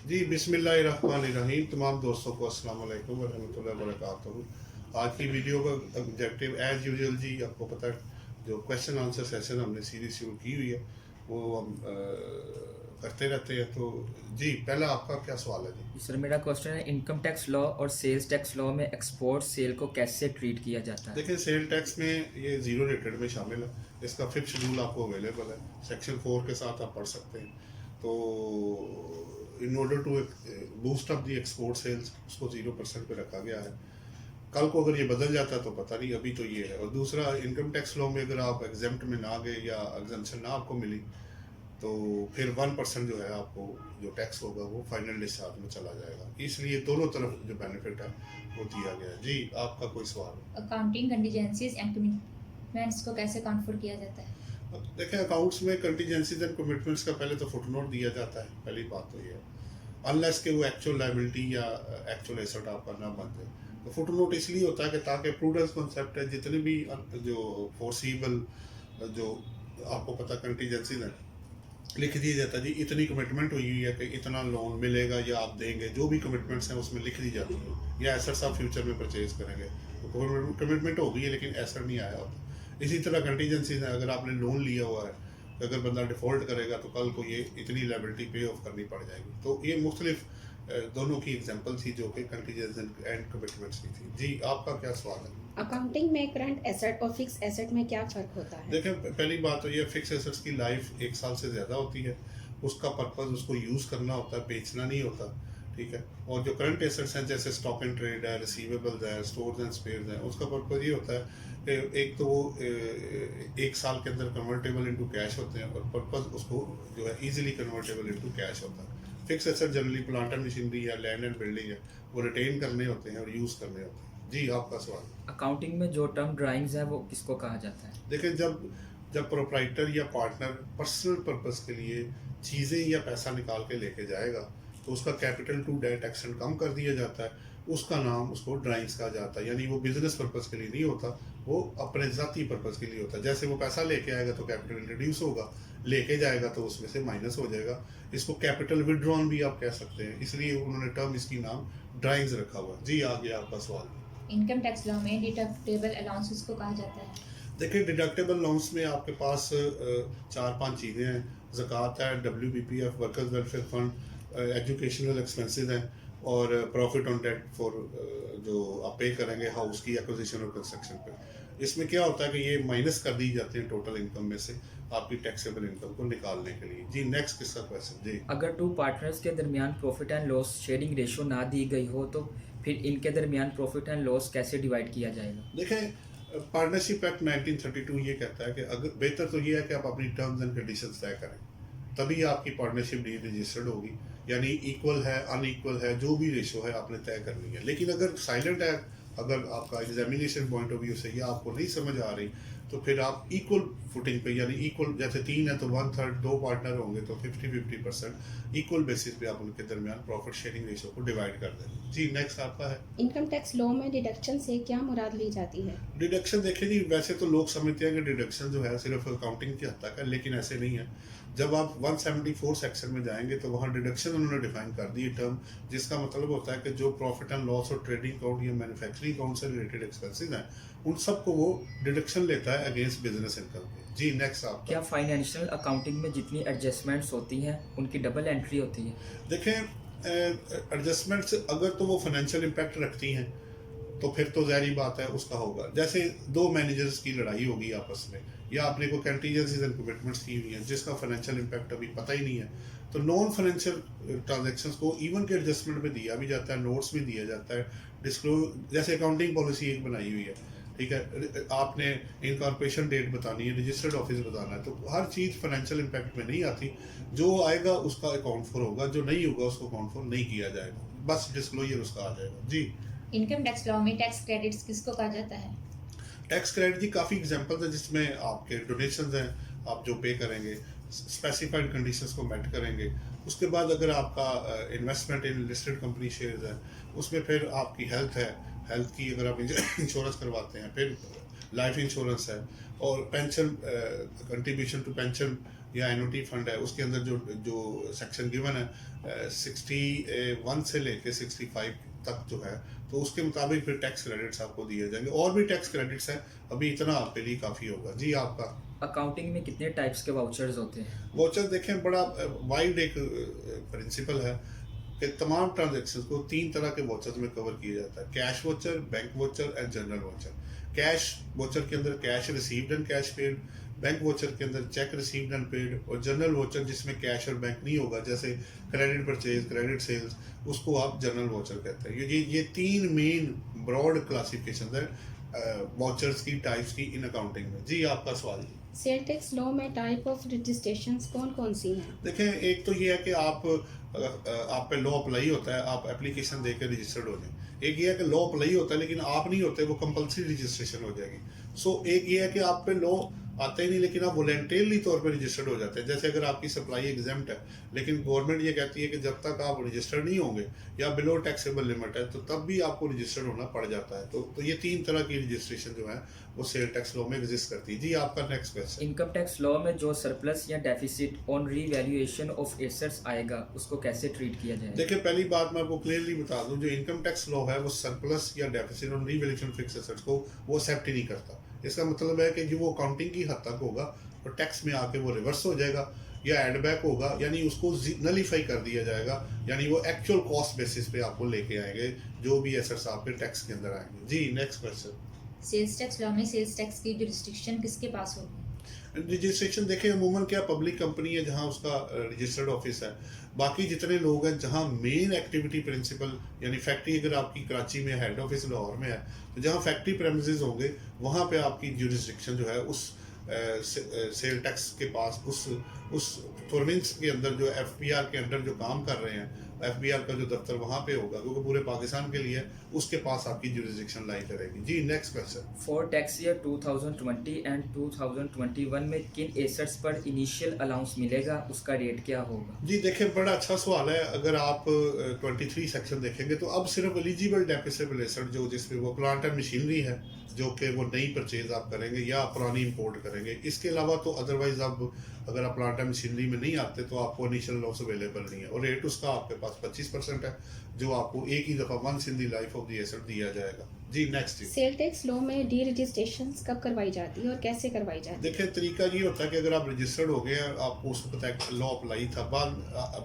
जी बिस्मिल्लाहिर्रहमानिर्रहीम। तमाम दोस्तों को अस्सलाम वालेकुम वरहमतुल्लाहि वबरकातुहू। आज की वीडियो का ऑब्जेक्टिव एज यूजुअल जी आपको पता है, जो क्वेश्चन आंसर सेशन हमने सीरीज शुरू की हुई है वो हम करते रहते हैं। तो जी पहला आपका क्या सवाल है? जी सर, मेरा क्वेश्चन है इनकम टैक्स लॉ और सेल्स टैक्स लॉ में एक्सपोर्ट सेल को कैसे ट्रीट किया जाता है। देखिए, सेल टैक्स में ये जीरो रेटेड में शामिल है। इसका फिफ्थ शेड्यूल आपको अवेलेबल है, सेक्शन 4 के साथ आप पढ़ सकते हैं। तो in order to boost up the export sales उसको 0% पे रखा गया है। कल को अगर ये बदल जाता है तो पता नहीं, अभी तो ये है। और दूसरा, इनकम टैक्स लॉ में अगर आप एग्जेम्प्ट में ना गए या एग्जेम्पशन ना आपको मिली तो फिर 1% जो है आपको जो टैक्स होगा वो फाइनल डिस्चार्ज में चला जाएगा। इसलिए दोनों तरफ जो बेनिफिट है वो दिया गया है। जी आपका कोई सवाल? अकाउंटिंग कंटीजेंसीज एंड कमिटमेंट्स को कैसे कॉन्फर किया जाता है? देखें, अकाउंट्स में कंटीजेंसीज एंड कमिटमेंट्स का पहले तो फुटनोट दिया जाता है। पहली बात तो ये है, अनलेस के वो एक्चुअल लायबिलिटी या एक्चुअल एसेट आपका ना बन जाए। तो फुटनोट इसलिए होता है कि ताकि प्रूडेंस कॉन्सेप्ट है, जितने भी जो फोर्सिबल जो आपको पता कंटीजेंसीज है लिख दिया जाता है। जी इतनी कमिटमेंट हुई है कि इतना लोन मिलेगा या आप देंगे, जो भी कमिटमेंट्स हैं उसमें लिख दी जाती है। या एसेट्स आप फ्यूचर में परचेज करेंगे तो कमिटमेंट हो गई है लेकिन एसेट नहीं आया होता। इसी तरह कंटीजेंसीज है, अगर आपने लोन लिया हुआ है तो अगर बंदा डिफ़ॉल्ट करेगा तो कल को ये इतनी लायबिलिटी पे ऑफ करनी पड़ जाएगी। तो ये मुख्तलिफ दोनों की एग्जांपल थी जो कि कंटीजेंसी एंड कमिटमेंट्स की थी। जी आपका क्या सवाल है? अकाउंटिंग में करंट एसेट और फिक्स एसेट में क्या फ़र्क होता है? देखें, पहली बात तो ये, फिक्स एसेट्स की लाइफ 1 साल से ज़्यादा होती है। उसका पर्पज़ उसको यूज़ करना होता है, बेचना नहीं होता। ठीक है। और जो करंट एसेट्स हैं जैसे स्टॉक एंड ट्रेड है, रिसीवेबल्स है, स्टोर्स एंड स्पेयर्स हैं, उसका पर्पज़ ये होता है कि एक तो वो 1 साल के अंदर कन्वर्टेबल इनटू कैश होते हैं और पर्पज़ उसको जो है ईजिली कन्वर्टेबल इनटू कैश होता है। Fix asset generally plant and machinery या लैंड एंड बिल्डिंग है, वो रिटेन करने होते हैं और यूज़ करने होते हैं। जी आपका सवाल? अकाउंटिंग में जो टर्म ड्राइंग्स है वो किसको कहा जाता है। देखिए, जब जब प्रोप्राइटर या पार्टनर पर्सनल पर्पस के लिए चीज़ें या पैसा निकाल के लेके जाएगा तो उसका कैपिटल टू डेट एक्शन कम कर दिया जाता है। उसका नाम उसको ड्राइंग्स कहा जाता है। यानी वो बिजनेस पर्पस के लिए नहीं होता, वो अपने ज़ाती पर्पस के लिए होता है। जैसे वो पैसा लेके आएगा तो कैपिटल रिड्यूस होगा, लेके जाएगा तो उसमें से माइनस हो जाएगा। इसको कैपिटल विड्रॉन भी आप कह सकते हैं, इसलिए उन्होंने टर्म इसकी नाम ड्राइंग्स रखा हुआ है। जी आ गया आपका सवाल। इनकम टैक्स लॉ में डिडक्टेबल अलाउंसेस को कहा जाता है। देखिए, डिडक्टेबल लोन्स में आपके पास 4-5 चीज़ें हैं। ज़कात है, WBPF workers welfare fund, educational expenses हैं और प्रॉफिट ऑन डेट फॉर जो आप पे करेंगे हाउस की एक्विजिशन और कंस्ट्रक्शन पे। इसमें क्या होता है कि ये माइनस कर दी जाते हैं टोटल इनकम में से आपकी टैक्सेबल इनकम को निकालने के लिए। जी नेक्स्ट किसका क्वेश्चन? जी अगर टू पार्टनर्स के दरमियान profit and loss sharing ratio ना दी गई हो तो फिर इनके दरमियान प्रॉफिट एंड लॉस कैसे डिवाइड किया जाएगा। देखें, पार्टनरशिप एक्ट 1932 ये कहता है कि अगर बेहतर तो ये है कि आप अपनी टर्म्स एंड कंडीशंस तय करें, तभी आपकी पार्टनरशिप डीड रजिस्टर्ड होगी। यानी इक्वल है, अनइक्वल है, जो भी रेशो है आपने तय करनी है। लेकिन अगर साइलेंट है, अगर आपका एग्जामिनेशन पॉइंट ऑफ व्यू से ये आपको नहीं समझ आ रही तो फिर आप इक्वल फुटिंग पे, यानी इक्वल, जैसे 3 है तो 1/3, 2 पार्टनर होंगे तो 50-50% इक्वल बेसिस पे आप उनके दरमियान प्रॉफिट शेयरिंग रेशो को डिवाइड कर दें। जी नेक्स्ट आपका है। इनकम टैक्स लॉ में डिडक्शन से क्या मुराद ली जाती है? डिडक्शन देखिए जी, वैसे तो लोग समझते हैं कि डिडक्शन जो है सिर्फ अकाउंटिंग की हद तक है, लेकिन ऐसे नहीं है। जब आप 174 सेक्शन में जाएंगे तो वहाँ डिडक्शन उन्होंने डिफाइन कर दी टर्म, जिसका मतलब होता है कि जो प्रॉफिट एंड लॉस और ट्रेडिंग अकाउंट या मैन्युफैक्चरिंग अकाउंट से रिलेटेड एक्सपेंसेस हैं उन सबको वो डिडक्शन लेता है अगेंस्ट बिजनेस इनकम के। जी नेक्स्ट आप क्या फाइनेंशियल अकाउंटिंग में जितनी एडजस्टमेंट्स होती हैं उनकी डबल एंट्री होती है। देखें, एडजस्टमेंट्स अगर तो वो फाइनेंशियल इम्पैक्ट रखती हैं तो फिर तो ज़ाहिर बात है उसका होगा। जैसे 2 मैनेजर्स की लड़ाई होगी आपस में, या आपने को कंटीजेंसीज एंड कमिटमेंट्स की हुई हैं जिसका फाइनेंशियल इम्पैक्ट अभी पता ही नहीं है, तो नॉन फाइनेंशियल ट्रांजैक्शंस को इवन के एडजस्टमेंट में दिया भी जाता है, नोट्स में दिया जाता है, डिस्क्लोज। जैसे अकाउंटिंग पॉलिसी एक बनाई हुई है, ठीक है, आपने इनकॉर्पोरेशन डेट बतानी है, रजिस्टर्ड ऑफिस बताना है, तो हर चीज़ फाइनेंशियल इम्पैक्ट में नहीं आती। जो आएगा उसका अकाउंट फॉर होगा, जो नहीं होगा उसको अकाउंट फॉर नहीं किया जाएगा, बस डिस्क्लोजर उसका आ जाएगा। जी इनकम टैक्स लॉ में टैक्स क्रेडिट्स किसको कहा जाता है? टैक्स क्रेडिट की काफ़ी एग्जांपल्स हैं जिसमें आपके डोनेशंस हैं, आप जो पे करेंगे स्पेसिफाइड कंडीशंस को मेट करेंगे। उसके बाद अगर आपका इन्वेस्टमेंट इन लिस्टेड कंपनी शेयर्स है, उसमें फिर आपकी हेल्थ है, हेल्थ की अगर आप इंश्योरेंस करवाते हैं, फिर लाइफ इंश्योरेंस है, और पेंशन कंट्रीब्यूशन टू पेंशन या एनुटी फंड है, उसके अंदर जो जो सेक्शन गिवन है 61 से लेके 65 तक जो है, तो उसके मुताबिक फिर टैक्स क्रेडिट्स आपको दिए जाएंगे। और भी टैक्स क्रेडिट्स हैं, अभी इतना आपके लिए काफ़ी होगा। जी आपका अकाउंटिंग में कितने टाइप्स के वाउचर्स होते हैं? वाउचर देखें, बड़ा वाइड एक प्रिंसिपल है कि तमाम ट्रांजेक्शन को 3 तरह के वाउचर्स में कवर किया जाता है: cash voucher, bank voucher and general voucher. Cash voucher के अंदर cash received and cash paid, bank voucher के अंदर चेक रिसीव्ड एंड पेड, और जनरल वाउचर जिसमें कैश और बैंक नहीं होगा, जैसे क्रेडिट परचेज, क्रेडिट सेल्स, उसको आप जनरल वाउचर कहते हैं। ये 3 मेन ब्रॉड क्लासिफिकेशन है वाउचर्स की, टाइप्स की इन अकाउंटिंग में। जी आपका सवाल। सेल टैक्स लॉ में टाइप ऑफ रजिस्ट्रेशंस कौन कौन सी हैं? देखें, एक तो ये है कि आप पे लॉ अप्लाई होता है, आप एप्लीकेशन दे के रजिस्टर्ड हो जाए। एक ये है कि लॉ अप्लाई होता है लेकिन आप नहीं होते, वो कंपलसरी रजिस्ट्रेशन हो जाएगी। सो एक ये है कि आप पे लॉ आते ही नहीं लेकिन आप वॉलंटरली तौर पे रजिस्टर्ड हो जाते हैं। जैसे अगर आपकी सप्लाई एग्जाम्प्ट है लेकिन गवर्नमेंट ये कहती है कि जब तक आप रजिस्टर्ड नहीं होंगे या बिलो टैक्सेबल लिमिट है, तो तब भी आपको रजिस्टर्ड होना पड़ जाता है। तो ये 3 तरह की रजिस्ट्रेशन जो है वो सेल टैक्स लॉ में एग्जिस्ट करती है। जी आपका next question. Income tax law में जो सरप्लस या deficit on revaluation of assets आएगा, उसको कैसे ट्रीट किया जाएगा? देखिए, पहली बात मैं आपको क्लियरली बता दूं, जो इनकम टैक्स लॉ है वो सरप्लस या deficit on revaluation fix assets को वो एक्सेप्ट ही नहीं करता। इसका मतलब है कि जो वो अकाउंटिंग की हद तक होगा और टैक्स में आके वो रिवर्स हो जाएगा या एडबैक होगा, यानी उसको नलीफाई कर दिया जाएगा, यानी वो एक्चुअल कॉस्ट बेसिस पे आपको लेके आएंगे जो भी एसेट्स आपके टैक्स के अंदर आएंगे। जी next question. Sales tax law में सेल्स टैक्स की जुरिस्डिक्शन किसके पास होगी? रजिस्ट्रेशन देखें, अमूमन क्या पब्लिक कंपनी है जहां उसका रजिस्टर्ड ऑफिस है। बाकी जितने लोग हैं जहां मेन एक्टिविटी प्रिंसिपल, यानी फैक्ट्री अगर आपकी कराची में हेड ऑफिस लाहौर में है, तो जहां फैक्ट्री प्रेमिसेस होंगे वहां पे आपकी जुरिस्डिक्शन जो है उस सेल टैक्स के पास, उस प्रोविंस के अंदर जो एफबीआर के अंडर जो काम कर रहे हैं, एफबीआर का जो दफ्तर वहां पे होगा, क्योंकि पूरे पाकिस्तान के लिए उसके पास आपकी जुरिस्डिक्शन लाई करेगी। जी next question. For tax year 2020 and 2021 में किन एसेट्स पर इनिशियल अलाउंस मिलेगा, उसका रेट क्या होगा? जी देखिए, बड़ा अच्छा सवाल है। अगर आप 23 सेक्शन देखेंगे तो अब सिर्फ एलिजिबल डेप्रिसिएबल एसेट जो जिसमें वो प्लांट एंड मशीनरी है जो कि वो नई परचेज आप करेंगे या पुरानी इंपोर्ट करेंगे, इसके अलावा तो अदरवाइज अब अगर आप प्लांट एंड मशीनरी में नहीं आते तो आपको इनिशियल लॉस अवेलेबल नहीं है, और रेट उसका आपके पास 25% है जो आपको एक ही दफ़ा once in the life of the asset दिया जाएगा। जी नेक्स्ट। सेल टैक्स लॉ में डी रजिस्ट्रेशन कब करवाई जाती है और कैसे करवाई जाती है? देखिए, तरीका ये होता है कि अगर आप रजिस्टर्ड हो गए हैं, आपको उस वक्त लॉ अप्लाई था,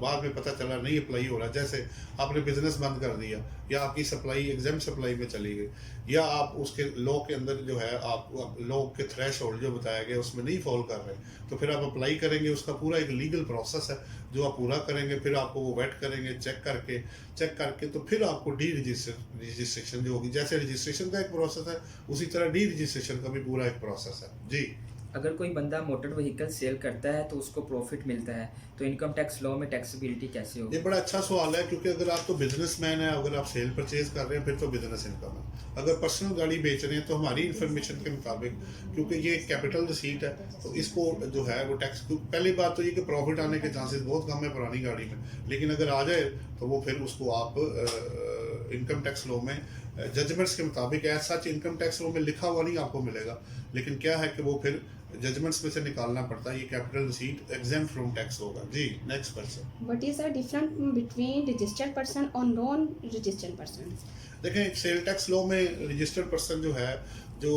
बाद में पता चला नहीं अप्लाई हो रहा, जैसे आपने बिजनेस बंद कर दिया या आपकी सप्लाई एग्जाम सप्लाई में चली गई, या आप उसके लॉ के अंदर जो है आप लॉ के थ्रेशोल्ड जो बताया गया उसमें नहीं फॉलो कर रहे, तो फिर आप अप्लाई करेंगे। उसका पूरा एक लीगल प्रोसेस है जो आप पूरा करेंगे, फिर आपको वो वेट करेंगे, चेक करके तो फिर आपको डी रजिस्ट्रेशन जो होगी, जैसे रजिस्ट्रेशन का एक प्रोसेस है उसी तरह डी रजिस्ट्रेशन का भी पूरा एक प्रोसेस है। जी। अगर कोई बंदा मोटर व्हीकल सेल करता है तो उसको प्रॉफिट मिलता है, तो इनकम टैक्स लॉ में टैक्सेबिलिटी कैसे होगी? ये बड़ा अच्छा सवाल है, क्योंकि अगर आप तो बिजनेसमैन है, अगर आप सेल परचेज कर रहे हैं फिर तो बिजनेस इनकम है। अगर पर्सनल गाड़ी बेच रहे हैं तो हमारी इन्फॉर्मेशन के मुताबिक, क्योंकि ये कैपिटल रिसीट है, तो इसको जो है वो टैक्स, पहली बात तो ये कि प्रॉफिट आने के चांसेस बहुत कम है पुरानी गाड़ी में, लेकिन अगर आ जाए तो वो फिर उसको आप इनकम टैक्स लॉ में जजमेंट्स के मुताबिक, ऐसा सच इनकम टैक्स लॉ में लिखा हुआ नहीं आपको मिलेगा, लेकिन क्या है कि वो फिर जजमेंट्स में से निकालना पड़ता है। ये capital receipt exempt from tax होगा। जी next question. What is the difference between registered person और नॉन रजिस्टर्ड पर्सन? देखें, सेल टैक्स लॉ में रजिस्टर्ड पर्सन जो है, जो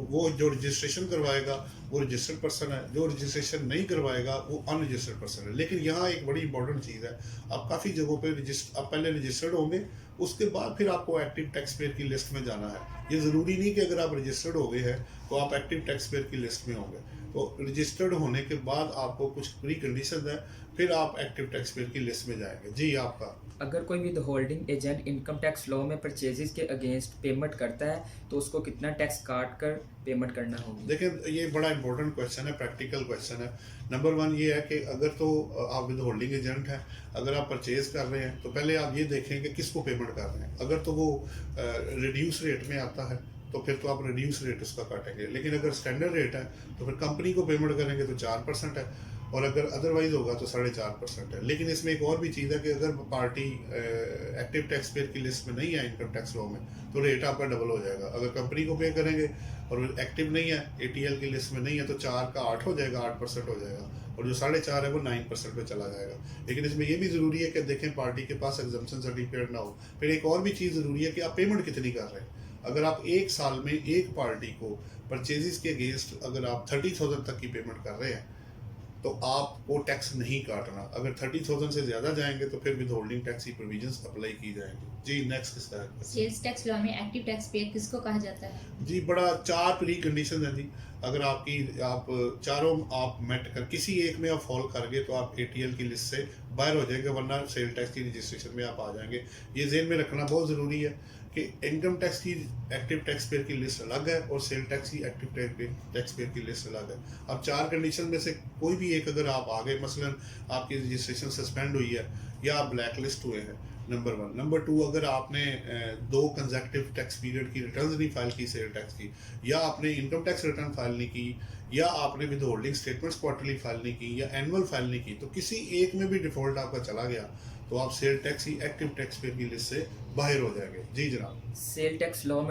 वो जो रजिस्ट्रेशन करवाएगा वो रजिस्टर्ड पर्सन है, जो रजिस्ट्रेशन नहीं करवाएगा वो अनरजिस्टर्ड पर्सन है। लेकिन यहाँ एक बड़ी इंपॉर्टेंट चीज़ है, आप काफ़ी जगहों पे आप पहले रजिस्टर्ड होंगे, उसके बाद फिर आपको एक्टिव टैक्स पेयर की लिस्ट में जाना है। ये ज़रूरी नहीं कि अगर आप रजिस्टर्ड हो गए हैं तो आप एक्टिव टैक्स पेयर की लिस्ट में होंगे, तो रजिस्टर्ड होने के बाद आपको कुछ प्री कंडीशन है, फिर आप एक्टिव टैक्स पेयर की लिस्ट में जाएंगे। जी आपका। अगर कोई with holding agent income tax law में परचेजेस के अगेंस्ट पेमेंट करता है तो उसको कितना टैक्स काट कर पेमेंट करना होगी? देखिए, ये बड़ा इंपॉर्टेंट क्वेश्चन है, प्रैक्टिकल क्वेश्चन है। नंबर 1 ये है कि अगर तो आप विद होल्डिंग एजेंट हैं, अगर आप परचेज कर रहे हैं तो पहले आप ये देखें कि किसको पेमेंट कर रहे हैं। अगर तो वो रिड्यूस रेट में आता है तो फिर तो आप रिड्यूस रेट उसका काटेंगे, लेकिन अगर स्टैंडर्ड रेट है तो फिर कंपनी को पेमेंट करेंगे तो 4% है, और अगर अदरवाइज होगा तो 4.5% है। लेकिन इसमें एक और भी चीज़ है कि अगर पार्टी एक्टिव टैक्स पेयर की लिस्ट में नहीं है इनकम टैक्स लॉ में, तो रेट आपका डबल हो जाएगा। अगर कंपनी को पे करेंगे और एक्टिव नहीं है, ATL की लिस्ट में नहीं है, तो 4 का 8 हो जाएगा, 8% हो जाएगा, और जो 4.5 है वो 9% पे चला जाएगा। लेकिन इसमें ये भी ज़रूरी है कि देखें पार्टी के पास एग्जम्पशन सर्टिफिकेट ना हो। फिर एक और भी चीज़ ज़रूरी है कि आप पेमेंट कितनी कर रहे हैं। अगर आप एक साल में एक पार्टी को परचेजेस के अगेंस्ट अगर आप 30,000 तक की पेमेंट कर रहे हैं, तो आपको टैक्स नहीं काटना। अगर 30,000 से ज़्यादा जाएंगे तो फिर विद होल्डिंग टैक्स की प्रोविजंस अप्लाई की जाएंगी। जी नेक्स्ट किसका है? सेल्स टैक्स लॉ में एक्टिव टैक्स पेयर किसको कहा जाता है? जी बड़ा 4 प्री कंडीशन है जी। अगर आप चारों आप मेट कर किसी एक में आप फॉल कर गए तो आप ATL की लिस्ट से बाहर हो जाएंगे, वरना सेल टैक्स की रजिस्ट्रेशन में आप आ जाएंगे। ये ज़हन में रखना बहुत ज़रूरी है कि इनकम टैक्स की एक्टिव टैक्स पेयर की लिस्ट अलग है और सेल टैक्स की एक्टिव टैक्स पेयर की लिस्ट अलग है। अब 4 कंडीशन में से कोई भी एक अगर आप आ गए, मसलन आपकी रजिस्ट्रेशन सस्पेंड हुई है या आप ब्लैक लिस्ट हुए हैं, नंबर 1। नंबर 2, अगर आपने 2 कंसेक्टिव टैक्स पीरियड की रिटर्न नहीं फाइल की सेल टैक्स की, या आपने इनकम टैक्स रिटर्न फाइल नहीं की, या आपने with holding statements quarterly file नहीं की, या एनुअल फाइल नहीं की, तो किसी एक में भी डिफॉल्ट आपका चला गया तो आप सेल टैक्स की एक्टिव टैक्स पेयर की लिस्ट से बाहर हो जाएंगे। जी जनाब। सेल टैक्स लॉ में